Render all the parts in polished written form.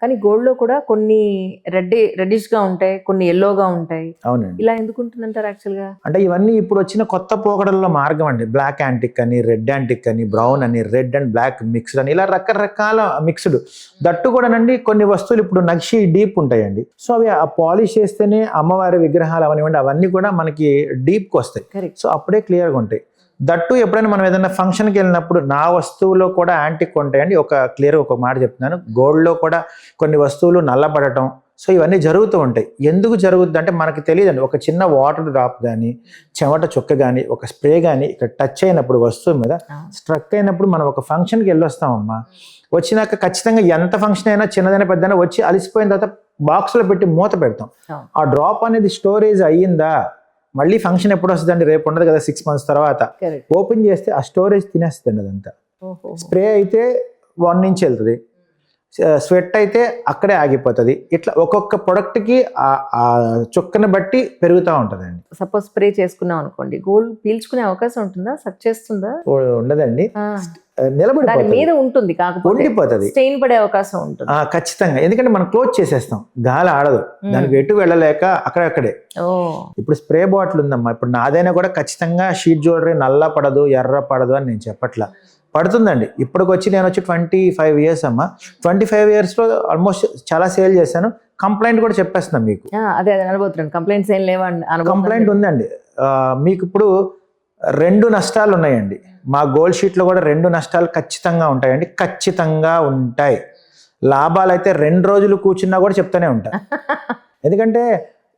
కానీ గోల్డ్ లో కూడా కొన్ని రెడ్డిష్ గా ఉంటాయి, కొన్ని ఎల్లోగా ఉంటాయి. అవునండి. ఇలా ఎందుకు ఉంటుందంటారు యాక్చువల్ గా? అంటే ఇవన్నీ ఇప్పుడు వచ్చిన కొత్త పోకడల్లో మార్గం అండి. బ్లాక్ యాంటిక్ అని, రెడ్ యాంటిక్ అని, బ్రౌన్ అని, రెడ్ అండ్ బ్లాక్ మిక్స్డ్ అని, ఇలా రకరకాల మిక్స్డ్. దట్టు కూడానండి కొన్ని వస్తువులు ఇప్పుడు నక్షి డీప్ ఉంటాయండి. సో అవి ఆ పాలిష్ చేస్తేనే అమ్మవారి విగ్రహాలు అవనివ్వండి అవన్నీ కూడా మనకి డీప్కి వస్తాయి. కరెక్ట్. సో అప్పుడే క్లియర్గా ఉంటాయి. దట్టు ఎప్పుడైనా మనం ఏదైనా ఫంక్షన్కి వెళ్ళినప్పుడు నా వస్తువులో కూడా యాంటిక్ ఉంటాయండి. ఒక మాట చెప్తున్నాను, గోల్డ్లో కూడా కొన్ని వస్తువులు నల్లబడటం, సో ఇవన్నీ జరుగుతూ ఉంటాయి. ఎందుకు జరుగుతుంది అంటే మనకి తెలియదండి. ఒక చిన్న వాటర్ డ్రాప్ కానీ, చెమట చుక్క కానీ, ఒక స్ప్రే కానీ ఇక్కడ టచ్ అయినప్పుడు వస్తువు మీద స్ట్రక్ అయినప్పుడు మనం ఒక ఫంక్షన్కి వెళ్ళొస్తామమ్మా. వచ్చినాక ఖచ్చితంగా ఎంత ఫంక్షన్ అయినా చిన్నదైనా పెద్దైనా వచ్చి అలిసిపోయిన తర్వాత బాక్స్లో పెట్టి మూత పెడతాం. ఆ డ్రాప్ అనేది స్టోరేజ్ అయ్యిందా, మళ్ళీ ఫంక్షన్ ఎప్పుడు వస్తుందండి, రేపు ఉండదు కదా 6 months తర్వాత ఓపెన్ చేస్తే ఆ స్టోరేజ్ తినేస్తుంది అదంతా. స్ప్రే అయితే 1 inch వెళ్తుంది, స్వెట్ అయితే అక్కడే ఆగిపోతుంది. ఇట్లా ఒక్కొక్క ప్రొడక్ట్కి ఆ చుక్కని బట్టి పెరుగుతూ ఉంటుందండి. సపోజ్ స్ప్రే చేసుకున్నాం అనుకోండి, గోల్డ్ పీల్చుకునే అవకాశం ఉంటుందా? సక్ చేస్తుందా? ఉండదండి, దాని నిలబడిపోతుంది, మీద ఉంటుంది, కాకపోతే ఉండిపోతుంది, స్టెయిన్ పడే అవకాశం ఉంటుంది. ఖచ్చితంగా. ఎందుకంటే మనం క్లోజ్ చేసేస్తాం, గాలి ఆడదు, దానికి ఎటు వెళ్ళలేక అక్కడక్కడే. ఇప్పుడు స్ప్రే బాటిల్ ఉందమ్మా, ఇప్పుడు నాదైనా కూడా ఖచ్చితంగా షీట్ జ్యువెలరీ నల్ల పడదు, ఎర్ర పడదు అని నేను చెప్పట్లా, పడుతుందండి. ఇప్పటికి వచ్చి నేను వచ్చి 25 years అమ్మా. 25 yearsలో ఆల్మోస్ట్ చాలా సేల్ చేశాను. కంప్లైంట్ కూడా చెప్పేస్తున్నాను మీకు. అదే అనబోతున్నాను, కంప్లైంట్స్ ఏం లేవండి? కంప్లైంట్ ఉందండి. మీకు ఇప్పుడు 2 నష్టాలు ఉన్నాయండి. మా గోల్డ్ షీట్లో కూడా 2 నష్టాలు ఖచ్చితంగా ఉంటాయండి, ఖచ్చితంగా ఉంటాయి. లాభాలు అయితే 2 రోజులు కూర్చున్నా కూడా చెప్తూనే ఉంటా. ఎందుకంటే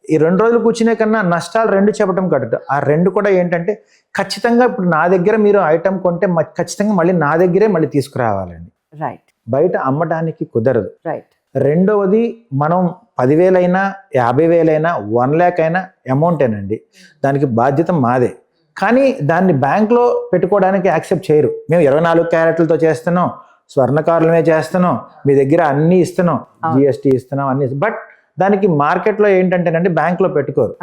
ఈ 2 రోజులు కూర్చునే కన్నా నష్టాలు 2 చెప్పడం కరెక్ట్. ఆ 2 కూడా ఏంటంటే ఖచ్చితంగా ఇప్పుడు నా దగ్గర మీరు ఐటమ్ కొంటే ఖచ్చితంగా మళ్ళీ నా దగ్గరే మళ్ళీ తీసుకురావాలండి. రైట్. బయట అమ్మడానికి కుదరదు. రైట్. రెండవది, మనం 10,000 అయినా 50,000 అయినా 1 lakh అయినా అమౌంటేనండి, దానికి బాధ్యత మాదే. కానీ దాన్ని బ్యాంక్లో పెట్టుకోవడానికి యాక్సెప్ట్ చేయరు. మేము 24 క్యారెట్లతో చేస్తున్నాం, స్వర్ణకారులమే చేస్తున్నాం, మీ దగ్గర అన్నీ ఇస్తున్నాం, GST ఇస్తున్నాం అన్ని, బట్ దానికి మార్కెట్లో ఏంటంటేనండి బ్యాంక్లో పెట్టుకోరు.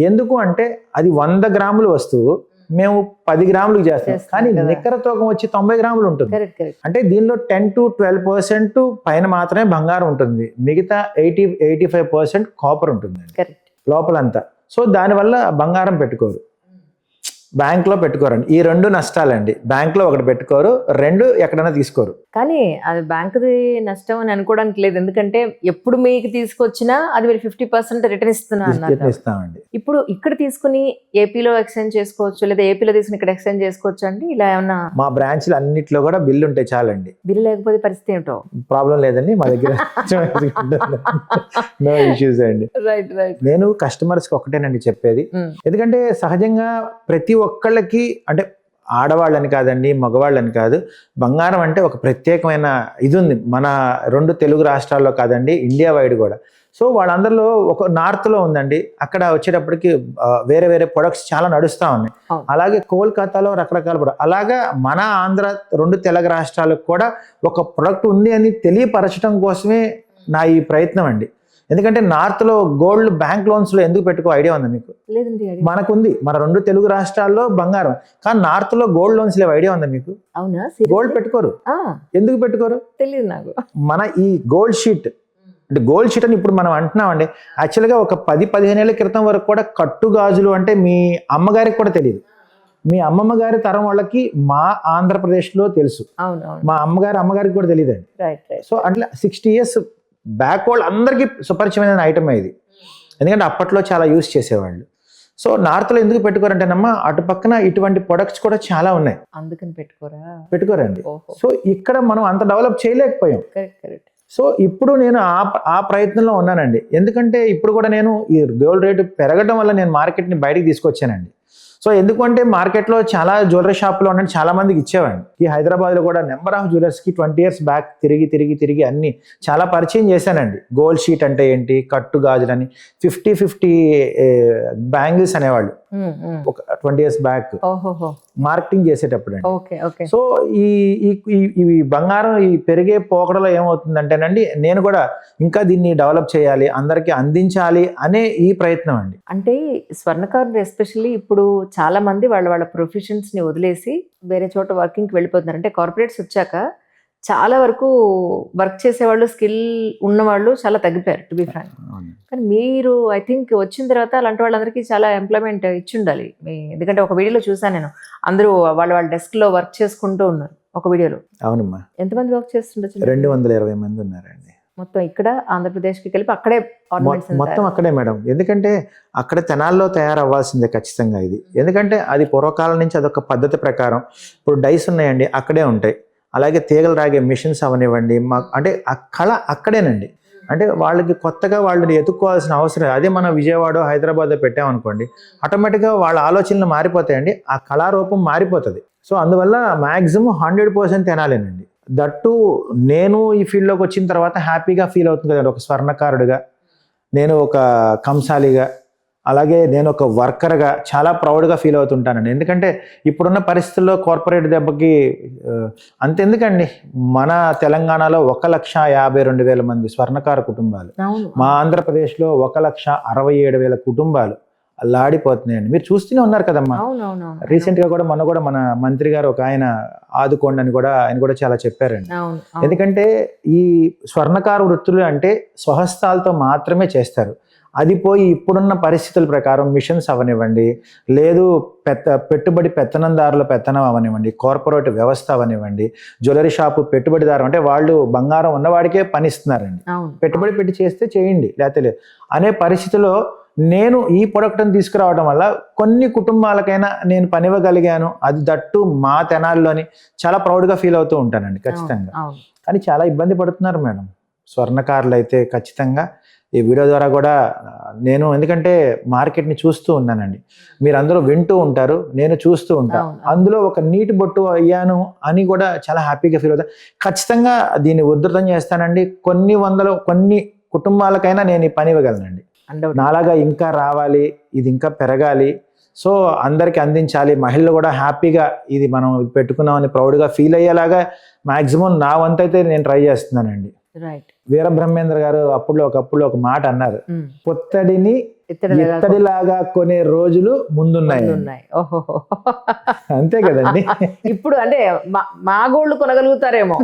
ఎందుకు అంటే అది 100 grams వస్తువు, మేము 10 grams చేస్తాం, కానీ నికర తూకం వచ్చి 90 grams ఉంటుంది. అంటే దీనిలో 10 to 12% పైన మాత్రమే బంగారం ఉంటుంది, మిగతా 80-85% కాపర్ ఉంటుంది లోపలంతా. సో దానివల్ల బంగారం పెట్టుకోరు, బ్యాంక్లో పెట్టుకోరండి. ఈ 2 నష్టాలండి. బ్యాంక్లో ఒకటి పెట్టుకోరు, 2 ఎక్కడైనా తీసుకోరు. కానీ అది బ్యాంకుది నష్టం అని అనుకోవడానికి లేదు, ఎందుకంటే ఎప్పుడు మీకు తీసుకొచ్చినా అది మీరు 50% రిటర్న్ ఇస్తామండి. ఇప్పుడు ఇక్కడ తీసుకుని ఏపీలో ఎక్స్చేంజ్ చేసుకోవచ్చు, లేదా ఏపీలో తీసుకుని ఇక్కడ ఎక్స్చేంజ్ చేసుకోవచ్చు అండి? ఇలా ఏమన్నా? మా బ్రాంచ్లు అన్నిట్లో కూడా బిల్లు ఉంటే చాలండి. బిల్లు లేకపోతే పరిస్థితి ఏమిటో? ప్రాబ్లం లేదండి, మా దగ్గర నో ఇష్యూస్ అండి. నేను కస్టమర్స్కి ఒకటేనండి చెప్పేది, ఎందుకంటే సహజంగా ప్రతి ఒక్కళ్ళకి, అంటే ఆడవాళ్ళని కాదండి, మగవాళ్ళని కాదు, బంగారం అంటే ఒక ప్రత్యేకమైన ఇది ఉంది మన 2 తెలుగు రాష్ట్రాల్లో కాదండి, ఇండియా వైడ్ కూడా. సో వాళ్ళందరిలో ఒక నార్త్లో ఉందండి, అక్కడ వచ్చేటప్పటికి వేరే వేరే ప్రొడక్ట్స్ చాలా నడుస్తూ ఉన్నాయి. అలాగే కోల్కతాలో రకరకాల ప్రొడక్ట్, అలాగా మన ఆంధ్ర 2 తెలుగు రాష్ట్రాలకు కూడా ఒక ప్రొడక్ట్ ఉంది అని తెలియపరచడం కోసమే నా ఈ ప్రయత్నం అండి. ఎందుకంటే నార్త్లో గోల్డ్ బ్యాంక్ లోన్స్లో ఎందుకు పెట్టుకో ఐడియా ఉందా మీకు? మనకుంది, మన 2 తెలుగు రాష్ట్రాల్లో బంగారం, కానీ నార్త్లో గోల్డ్ లోన్స్ లేవు, ఐడియా ఉందా మీకు? గోల్డ్ పెట్టుకోరు. ఎందుకు పెట్టుకోరు తెలియదు నాకు. మన ఈ గోల్డ్ షీట్, అంటే గోల్డ్ షీట్ అని ఇప్పుడు మనం అంటున్నామండి, యాక్చువల్గా ఒక 10-15 ఏళ్ల క్రితం వరకు కూడా కట్టు గాజులు అంటే మీ అమ్మగారికి కూడా తెలియదు, మీ అమ్మమ్మ గారి తరం వాళ్ళకి మా ఆంధ్రప్రదేశ్లో తెలుసు, మా అమ్మగారికి కూడా తెలియదండి. సో అట్లా 60 years బ్యాక్ వాళ్ళు అందరికీ సుపరిచయమైన ఐటమ్ ఇది, ఎందుకంటే అప్పట్లో చాలా యూజ్ చేసేవాళ్ళు. సో నార్త్లో ఎందుకు పెట్టుకోరంటేనమ్మా, అటు పక్కన ఇటువంటి ప్రొడక్ట్స్ కూడా చాలా ఉన్నాయి, అందుకని పెట్టుకోరండి. సో ఇక్కడ మనం అంత డెవలప్ చేయలేకపోయాం. సో ఇప్పుడు నేను ఆ ప్రయత్నంలో ఉన్నానండి. ఎందుకంటే ఇప్పుడు కూడా నేను ఈ గోల్డ్ రేటు పెరగడం వల్ల నేను మార్కెట్ని బయటికి తీసుకొచ్చానండి. సో ఎందుకంటే మార్కెట్లో చాలా జ్యువెలరీ షాప్లో ఉన్నట్టు చాలా మందికి ఇచ్చేవాడిని. ఈ హైదరాబాద్లో కూడా నెంబర్ ఆఫ్ జ్యువెలర్స్కి 20 years బ్యాక్ తిరిగి అన్ని చాలా పరిచయం చేశానండి. గోల్డ్ షీట్ అంటే ఏంటి, కట్టు గాజులని, 50 బ్యాంగిల్స్ అనేవాళ్ళు ఒక 20 years బ్యాక్ మార్కెటింగ్ చేసేటప్పుడు అండి. సో ఈ బంగారం ఈ పెరిగే పోకడలో ఏమవుతుందంటేనండి, నేను కూడా ఇంకా దీన్ని డెవలప్ చేయాలి, అందరికీ అందించాలి అనే ఈ ప్రయత్నం అండి. అంటే స్వర్ణకారులు ఎస్పెషల్లీ ఇప్పుడు చాలా మంది వాళ్ళ ప్రొఫెషన్స్ ని వదిలేసి వేరే చోట వర్కింగ్కి వెళ్ళిపోతున్నారు. అంటే కార్పొరేట్స్ వచ్చాక చాలా వరకు వర్క్ చేసేవాళ్ళు స్కిల్ ఉన్నవాళ్ళు చాలా తగ్గిపోయారు టు బి ఫ్రాంక్. కానీ మీరు ఐ థింక్ వచ్చిన తర్వాత అలాంటి వాళ్ళందరికీ చాలా ఎంప్లాయ్మెంట్ ఇచ్చి ఉండాలి. ఎందుకంటే ఒక వీడియోలో చూసాను నేను, అందరూ వాళ్ళ డెస్క్ లో వర్క్ చేసుకుంటూ ఉన్నారు ఒక వీడియోలో. అవునమ్మా. ఎంతమంది వర్క్ చేస్తుండొచ్చు? 220 మంది ఉన్నారండి మొత్తం. ఇక్కడ ఆంధ్రప్రదేశ్కి కలిపి అక్కడే మొత్తం అక్కడే మేడం. ఎందుకంటే అక్కడ తెనాల్లో తయారవ్వాల్సిందే ఖచ్చితంగా ఇది. ఎందుకంటే అది పూర్వకాలం నుంచి అదొక పద్ధతి ప్రకారం. ఇప్పుడు డైస్ ఉన్నాయండి, అక్కడే ఉంటాయి. అలాగే తీగలు రాగే మిషన్స్ అవనివ్వండి, అంటే ఆ కళ అక్కడేనండి. అంటే వాళ్ళకి కొత్తగా వాళ్ళని ఎత్తుక్కోవాల్సిన అవసరం. అదే మనం విజయవాడ హైదరాబాద్ పెట్టామనుకోండి, ఆటోమేటిక్గా వాళ్ళ ఆలోచనలు మారిపోతాయండి, ఆ కళారూపం మారిపోతుంది. సో అందువల్ల మ్యాక్సిమం 100% తెనాలేనండి. దట్టు నేను ఈ ఫీల్డ్లోకి వచ్చిన తర్వాత హ్యాపీగా ఫీల్ అవుతుంది కదండి. ఒక స్వర్ణకారుడిగా, నేను ఒక కంసాలిగా, అలాగే నేను ఒక వర్కర్గా చాలా ప్రౌడ్గా ఫీల్ అవుతుంటానండి. ఎందుకంటే ఇప్పుడున్న పరిస్థితుల్లో కార్పొరేట్ దెబ్బకి అంతెందుకండి, మన తెలంగాణలో 1,52,000 మంది స్వర్ణకార కుటుంబాలు, మా ఆంధ్రప్రదేశ్లో 1,67,000 కుటుంబాలు అల్లాడిపోతున్నాయండి. మీరు చూస్తూనే ఉన్నారు కదమ్మా. రీసెంట్గా కూడా మన మంత్రి గారు ఒక ఆయన ఆదుకోండి అని కూడా ఆయన కూడా చాలా చెప్పారండి. ఎందుకంటే ఈ స్వర్ణకార వృత్తులు అంటే స్వహస్తాలతో మాత్రమే చేస్తారు. అది పోయి ఇప్పుడున్న పరిస్థితుల ప్రకారం మిషన్స్ అవనివ్వండి, లేదు పెట్టుబడి పెత్తనందారుల పెత్తనం అవనివ్వండి, కార్పొరేట్ వ్యవస్థ అవనివ్వండి, జ్యువెలరీ షాపు పెట్టుబడిదారు అంటే వాళ్ళు బంగారం ఉన్నవాడికే పని ఇస్తున్నారండి. పెట్టుబడి పెట్టి చేస్తే చేయండి, లేకపోతే లేదు అనే పరిస్థితిలో నేను ఈ ప్రొడక్ట్ని తీసుకురావడం వల్ల కొన్ని కుటుంబాలకైనా నేను పనివ్వగలిగాను. అది దట్టు మా తెనాల్లోని చాలా ప్రౌడ్గా ఫీల్ అవుతూ ఉంటానండి ఖచ్చితంగా. కానీ చాలా ఇబ్బంది పడుతున్నారు మేడం స్వర్ణకారులు అయితే ఖచ్చితంగా. ఈ వీడియో ద్వారా కూడా నేను, ఎందుకంటే మార్కెట్ని చూస్తూ ఉన్నానండి, మీరు అందరూ వింటూ ఉంటారు, నేను చూస్తూ ఉంటాను. అందులో ఒక నీటి బొట్టు అయ్యాను అని కూడా చాలా హ్యాపీగా ఫీల్ అవుతాను. ఖచ్చితంగా దీన్ని ఉధృతం చేస్తానండి. కొన్ని కుటుంబాలకైనా నేను ఈ పని ఇవ్వగలనండి. నాలాగా ఇంకా రావాలి, ఇది ఇంకా పెరగాలి, సో అందరికి అందించాలి, మహిళలు కూడా హ్యాపీగా ఇది మనం పెట్టుకున్నామని ప్రౌడ్గా ఫీల్ అయ్యేలాగా మ్యాక్సిమం నా వంతైతే నేను ట్రై చేస్తున్నానండి. వీరబ్రహ్మేంద్ర గారు ఒకప్పుడు ఒక మాట అన్నారు, పొత్తడిని ఇత్తడిలాగా కొనే రోజులు ముందున్నాయి. అంతే కదండి. ఇప్పుడు అంటే మా గోల్డ్ కొనగలుగుతారేమో,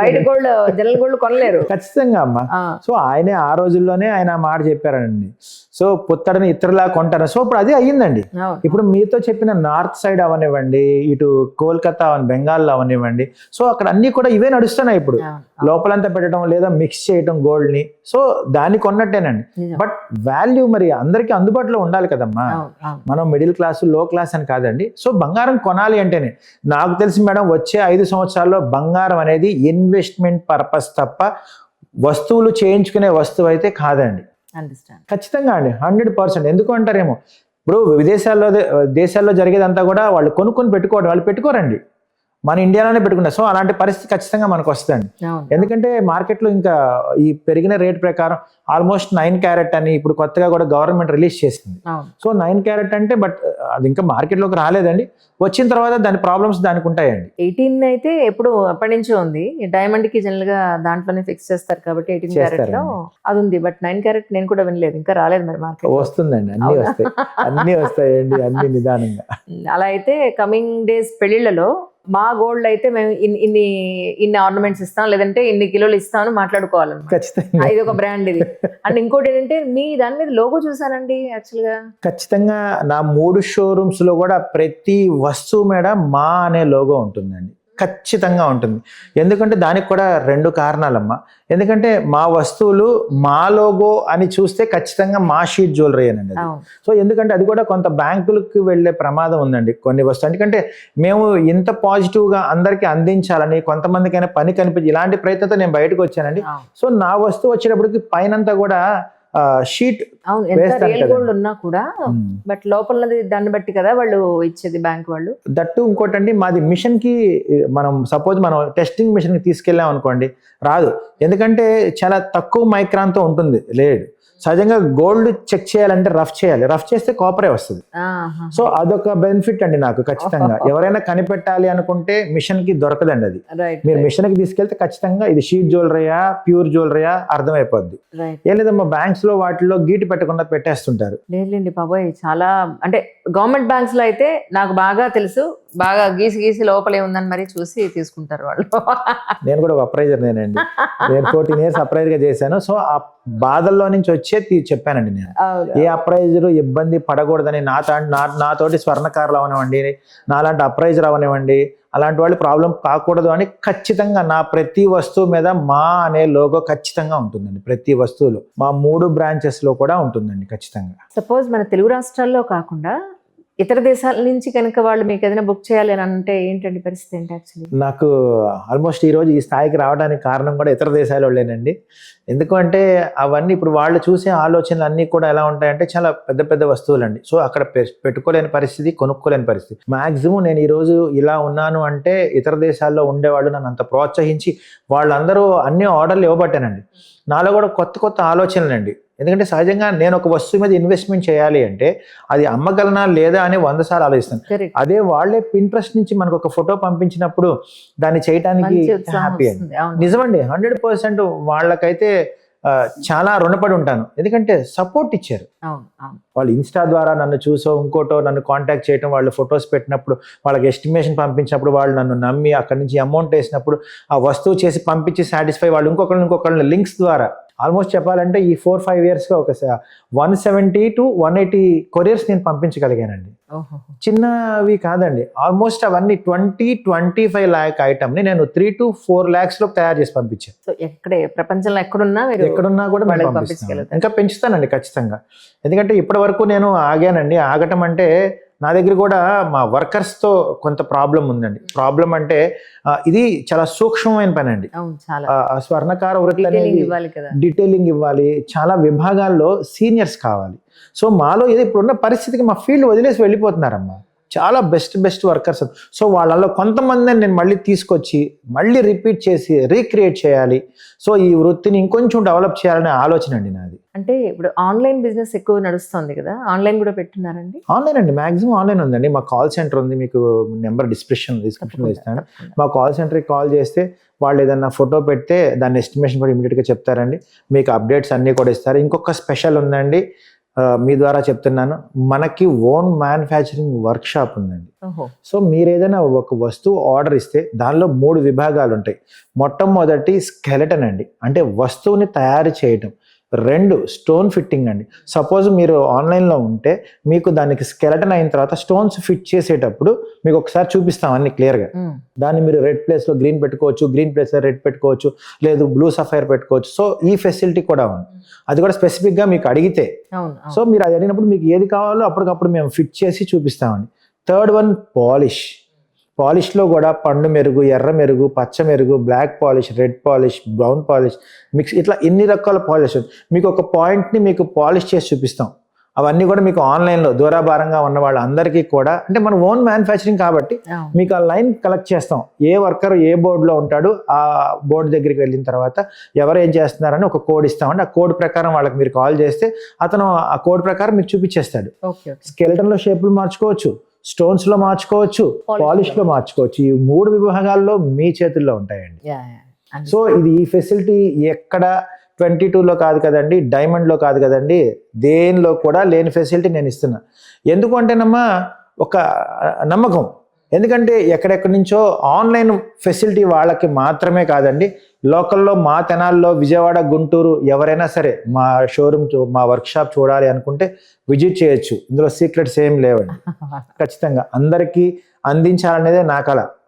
బయట గోల్డ్ జనరల్ గోల్డ్ కొనలేరు. ఖచ్చితంగా అమ్మా. సో ఆయనే ఆ రోజుల్లోనే ఆయన మాట చెప్పారండి. సో పొత్తడిని ఇత్తడిలా కొంటారు. సో ఇప్పుడు అదే అయ్యిందండి. ఇప్పుడు మీతో చెప్పిన నార్త్ సైడ్ అవనివ్వండి, ఇటు కోల్కతా బెంగాల్లో అవనివ్వండి, సో అక్కడ అన్ని కూడా ఇవే నడుస్తున్నాయి. ఇప్పుడు లోపలంతా పెట్టడం లేదా మిక్స్ చేయడం గోల్డ్ ని, సో దాన్ని కొన్నట్టేనండి. బట్ వాల్యూ మరి అందరికీ అందుబాటులో ఉండాలి కదమ్మా. మనం మిడిల్ క్లాస్ లో క్లాస్ అని కాదండి. సో బంగారం కొనాలి అంటేనే నాకు తెలిసి మేడం వచ్చే 5 సంవత్సరాల్లో బంగారం అనేది ఇన్వెస్ట్మెంట్ పర్పస్ తప్ప వస్తువులు చేయించుకునే వస్తువు అయితే కాదండి. ఖచ్చితంగా అండి, 100%. ఎందుకు అంటారేమో, ఇప్పుడు దేశాల్లో జరిగేదంతా కూడా వాళ్ళు కొనుక్కొని పెట్టుకోవడం, వాళ్ళు పెట్టుకోరండి, మన ఇండియాలోనే పెట్టుకుంటారు. సో అలాంటి పరిస్థితి ఖచ్చితంగా మనకు వస్తుందండి. ఎందుకంటే మార్కెట్లో ఇంకా ఈ పెరిగిన రేట్ ప్రకారం ఆల్మోస్ట్ 9 క్యారెట్ అని ఇప్పుడు కొత్తగా కూడా గవర్నమెంట్ రిలీజ్ చేసింది. సో 9 క్యారెట్ అంటే, బట్ అది ఇంకా మార్కెట్లోకి రాలేదండి. వచ్చిన తర్వాత దాని ప్రాబ్లమ్స్ దానికి ఉంటాయండి. 18 అయితే ఎప్పుడు ఎప్పటి నుంచో ఉంది. డైమండ్ కి జనరల్ గా దాంట్లోనే ఫిక్స్ చేస్తారు కాబట్టి 18 క్యారెట్ లో అది ఉంది. బట్ 9 క్యారెట్ నేను కూడా వినలేదు, ఇంకా రాలేదు మరి మార్కెట్. వస్తుందండి, అన్ని వస్తాయండి, అన్ని నిదానంగా. అలా అయితే కమింగ్ డేస్ పెళ్లిళ్లలో మా గోల్డ్ అయితే మేము ఇన్ని ఆర్నమెంట్స్ ఇస్తాం, లేదంటే ఇన్ని కిలోలు ఇస్తామని మాట్లాడుకోవాలన్నమాట. ఖచ్చితంగా ఇది ఒక బ్రాండ్ ఇది. అండ్ ఇంకోటి ఏంటంటే మీ దాని మీద లోగో చూసానండి యాక్చువల్ గా. ఖచ్చితంగా నా 3 షోరూమ్స్ లో కూడా ప్రతి వస్తువు మీద మా అనే లోగో ఉంటుందండి. ఖచ్చితంగా ఉంటుంది. ఎందుకంటే దానికి కూడా 2 కారణాలమ్మా. ఎందుకంటే మా వస్తువులు మా లోగో అని చూస్తే ఖచ్చితంగా మా షీట్ జ్యువెలరీ అనండి అది. సో ఎందుకంటే అది కూడా కొంత బ్యాంకులకు వెళ్ళే ప్రమాదం ఉందండి కొన్ని వస్తువులు. ఎందుకంటే మేము ఇంత పాజిటివ్గా అందరికీ అందించాలని, కొంతమందికైనా పని కనిపించి ఇలాంటి ప్రయత్నంతో నేను బయటకు వచ్చానండి. సో నా వస్తువు వచ్చేటప్పటికి పైనంతా కూడా షీట్ గోల్డ్ ఉన్నా కూడా, బట్ లోపల దాన్ని బట్టి కదా వాళ్ళు ఇచ్చేది బ్యాంక్ వాళ్ళు. దట్టు ఇంకోటండి, మాది మిషన్ కి మనం సపోజ్ మనం టెస్టింగ్ మిషన్ కి తీసుకెళ్ళాం అనుకోండి, రాదు. ఎందుకంటే చాలా తక్కువ మైక్రాన్ తో ఉంటుంది లేడ్. సహజంగా గోల్డ్ చెక్ చేయాలంటే రఫ్ చేయాలి, రఫ్ చేస్తే కాపరే వస్తుంది. సో అదొక బెనిఫిట్ అండి నాకు ఖచ్చితంగా. ఎవరైనా కనిపెట్టాలి అనుకుంటే మిషన్ కి దొరకదండి అది. మీరు మిషన్ కి తీసుకెళ్తే ఖచ్చితంగా ఇది షీట్ జ్యువెలరీయా ప్యూర్ జ్యువెలరీయా అర్థమైపోద్ది. ఏం లేదమ్మా, బ్యాంక్స్ లో వాటిలో గీటు పెట్టకుండా పెట్టేస్తుంటారు. లేదండి బాబోయ్, చాలా అంటే గవర్నమెంట్ బ్యాంక్స్ లో అయితే నాకు బాగా తెలుసు బాగా గీసి లోపల ఏముందని మరి చూసి తీసుకుంటారు వాళ్ళు. నేను కూడా ఒక అప్రైజర్ నేనండి. నేను 14 years అప్రైజర్ గా చేశాను. సో ఆ బాధల్లో నుంచి వచ్చే చెప్పానండి నేను. ఏ అప్రైజర్ ఇబ్బంది పడకూడదని నాతోటి స్వర్ణకారులు అవనివ్వండి, నాలాంటి అప్రైజర్ అవనివ్వండి, అలాంటి వాళ్ళు ప్రాబ్లం కాకూడదు అని ఖచ్చితంగా నా ప్రతి వస్తువు మీద మా అనే లోగో ఖచ్చితంగా ఉంటుందండి. ప్రతి వస్తువులో మా 3 branches లో కూడా ఉంటుందండి ఖచ్చితంగా. సపోజ్ మన తెలుగు రాష్ట్రాల్లో కాకుండా ఇతర దేశాల నుంచి కనుక వాళ్ళు మీకు ఏదైనా బుక్ చేయాలి అని అంటే ఏంటండి పరిస్థితి ఏంటి యాక్చువల్లీ? నాకు ఆల్మోస్ట్ ఈరోజు ఈ స్థాయికి రావడానికి కారణం కూడా ఇతర దేశాల వాళ్ళేనండి. ఎందుకంటే అవన్నీ ఇప్పుడు వాళ్ళు చూసే ఆలోచనలు అన్నీ కూడా ఎలా ఉంటాయంటే చాలా పెద్ద పెద్ద వస్తువులు అండి. సో అక్కడ పెట్టుకోలేని పరిస్థితి, కొనుక్కోలేని పరిస్థితి. మ్యాక్సిమం నేను ఈరోజు ఇలా ఉన్నాను అంటే ఇతర దేశాల్లో ఉండేవాళ్ళు నన్ను అంత ప్రోత్సహించి వాళ్ళందరూ అన్ని ఆర్డర్లు ఇవ్వబట్టానండి. నాలో కూడా కొత్త కొత్త ఆలోచనలు అండి. ఎందుకంటే సహజంగా నేను ఒక వస్తువు మీద ఇన్వెస్ట్మెంట్ చేయాలి అంటే అది అమ్మగలనా లేదా అని 100 సార్లు ఆలోచిస్తాను. అదే వాళ్ళే Pinterest నుంచి మనకు ఒక ఫోటో పంపించినప్పుడు దాన్ని చేయడానికి హ్యాపీ అండి. నిజమండి, 100% వాళ్ళకైతే చాలా రుణపడి ఉంటాను. ఎందుకంటే సపోర్ట్ ఇచ్చారు. వాళ్ళు ఇన్స్టా ద్వారా నన్ను చూసో ఇంకోటో నన్ను కాంటాక్ట్ చేయడం, వాళ్ళు ఫొటోస్ పెట్టినప్పుడు, వాళ్ళకి ఎస్టిమేషన్ పంపించినప్పుడు, వాళ్ళు నన్ను నమ్మి అక్కడి నుంచి అమౌంట్ వేసినప్పుడు ఆ వస్తువు చేసి పంపించి సాటిస్ఫై, వాళ్ళు ఇంకొకళ్ళని లింక్స్ ద్వారా ఆల్మోస్ట్ చెప్పాలంటే ఈ 4-5 yearsగా ఒక 170 to 180 కొరియర్స్ నేను పంపించగలిగానండి. చిన్నవి కాదండి. ఆల్మోస్ట్ అవన్నీ 20-25 lakh ఐటమ్ని నేను 3 to 4 lakhs లో తయారు చేసి పంపించాను. సో ఎక్కడే ప్రపంచంలో ఎక్కడున్నా కూడా పంపిస్తాను. ఇంకా పెంచుతానండి ఖచ్చితంగా. ఎందుకంటే ఇప్పటి వరకు నేను ఆగానండి. ఆగటం అంటే నా దగ్గర కూడా మా వర్కర్స్తో కొంత ప్రాబ్లం ఉందండి. ప్రాబ్లం అంటే ఇది చాలా సూక్ష్మమైన పని అండి. స్వర్ణకార వృత్తి అనేది డీటెయిలింగ్ ఇవ్వాలి, చాలా విభాగాల్లో సీనియర్స్ కావాలి. సో మాలో ఏదో ఇప్పుడున్న పరిస్థితికి మా ఫీల్డ్ వదిలేసి వెళ్ళిపోతున్నారమ్మా. చాలా బెస్ట్ వర్కర్స్. సో వాళ్ళలో కొంతమందిని నేను మళ్ళీ తీసుకొచ్చి మళ్ళీ రిపీట్ చేసి రీక్రియేట్ చేయాలి. సో ఈ వృత్తిని ఇంకొంచెం డెవలప్ చేయాలనే ఆలోచన అండి నాది. అంటే ఇప్పుడు ఆన్లైన్ బిజినెస్ ఎక్కువ నడుస్తుంది కదా, ఆన్లైన్ కూడా పెట్టున్నారండి? ఆన్లైన్ అండి, మాక్సిమం ఆన్లైన్ ఉందండి. మా కాల్ సెంటర్ ఉంది, మీకు నెంబర్ డిస్క్రిప్షన్లో ఇస్తాను. మా కాల్ సెంటర్కి కాల్ చేస్తే వాళ్ళు ఏదన్నా ఫోటో పెడితే దాని ఎస్టిమేషన్ కూడా ఇమీడియట్గా చెప్తారండి. మీకు అప్డేట్స్ అన్నీ కూడా ఇస్తారు. ఇంకొక స్పెషల్ ఉందండి, మీ ద్వారా చెప్తున్నాను, మనకి ఓన్ మ్యానుఫ్యాక్చరింగ్ వర్క్షాప్ ఉందండి. సో మీరు ఏదైనా ఒక వస్తువు ఆర్డర్ ఇస్తే దానిలో 3 విభాగాలు ఉంటాయి. మొట్టమొదటి స్కెలెటన్ అండి, అంటే వస్తువుని తయారు చేయటం. 2 స్టోన్ ఫిట్టింగ్ అండి. సపోజ్ మీరు ఆన్లైన్లో ఉంటే మీకు దానికి స్కెలెటన్ అయిన తర్వాత స్టోన్స్ ఫిట్ చేసేటప్పుడు మీకు ఒకసారి చూపిస్తాం అన్ని క్లియర్గా. దాన్ని మీరు రెడ్ ప్లేస్లో గ్రీన్ పెట్టుకోవచ్చు, గ్రీన్ ప్లేస్లో రెడ్ పెట్టుకోవచ్చు, లేదు బ్లూ సఫైర్ పెట్టుకోవచ్చు. సో ఈ ఫెసిలిటీ కూడా ఉంది. అది కూడా స్పెసిఫిక్గా మీకు అడిగితే, సో మీరు అది అడిగినప్పుడు మీకు ఏది కావాలో అప్పటికప్పుడు మేము ఫిట్ చేసి చూపిస్తామండి. 3rd one పాలిష్లో కూడా పండు మెరుగు, ఎర్ర మెరుగు, పచ్చ మెరుగు, black polish, red polish, brown polish, mix, ఇట్లా ఎన్ని రకాల పాలిష్. మీకు ఒక పాయింట్ని మీకు పాలిష్ చేసి చూపిస్తాం. అవన్నీ కూడా మీకు ఆన్లైన్లో దూరాభారంగా ఉన్న వాళ్ళందరికీ కూడా, అంటే మన ఓన్ మ్యానుఫ్యాక్చరింగ్ కాబట్టి మీకు ఆ లైన్ కలెక్ట్ చేస్తాం. ఏ వర్కర్ ఏ బోర్డులో ఉంటాడు, ఆ బోర్డు దగ్గరికి వెళ్ళిన తర్వాత ఎవరు ఏం చేస్తున్నారని ఒక కోడ్ ఇస్తామండి. ఆ కోడ్ ప్రకారం వాళ్ళకి మీరు కాల్ చేస్తే అతను ఆ కోడ్ ప్రకారం మీకు చూపించేస్తాడు. స్కెలెటన్లో షేపులు మార్చుకోవచ్చు, స్టోన్స్ లో మార్చుకోవచ్చు, పాలిష్ లో మార్చుకోవచ్చు. ఈ 3 విభాగాల్లో మీ చేతుల్లో ఉంటాయండి. సో ఇది ఈ ఫెసిలిటీ ఎక్కడ 22లో కాదు కదండి, డైమండ్లో కాదు కదండి, దేనిలో కూడా లేని ఫెసిలిటీ నేను ఇస్తున్నా. ఎందుకు అంటేనమ్మా ఒక నమ్మకం. ఎందుకంటే ఎక్కడెక్కడి నుంచో ఆన్లైన్ ఫెసిలిటీ వాళ్ళకి మాత్రమే కాదండి, లోకల్లో మా తెనాల్లో, విజయవాడ, గుంటూరు ఎవరైనా సరే మా షోరూమ్, మా వర్క్షాప్ చూడాలి అనుకుంటే విజిట్ చేయొచ్చు. ఇందులో సీక్రెట్స్ ఏం లేవండి. ఖచ్చితంగా అందరికీ అందించాలనేదే నా కళ.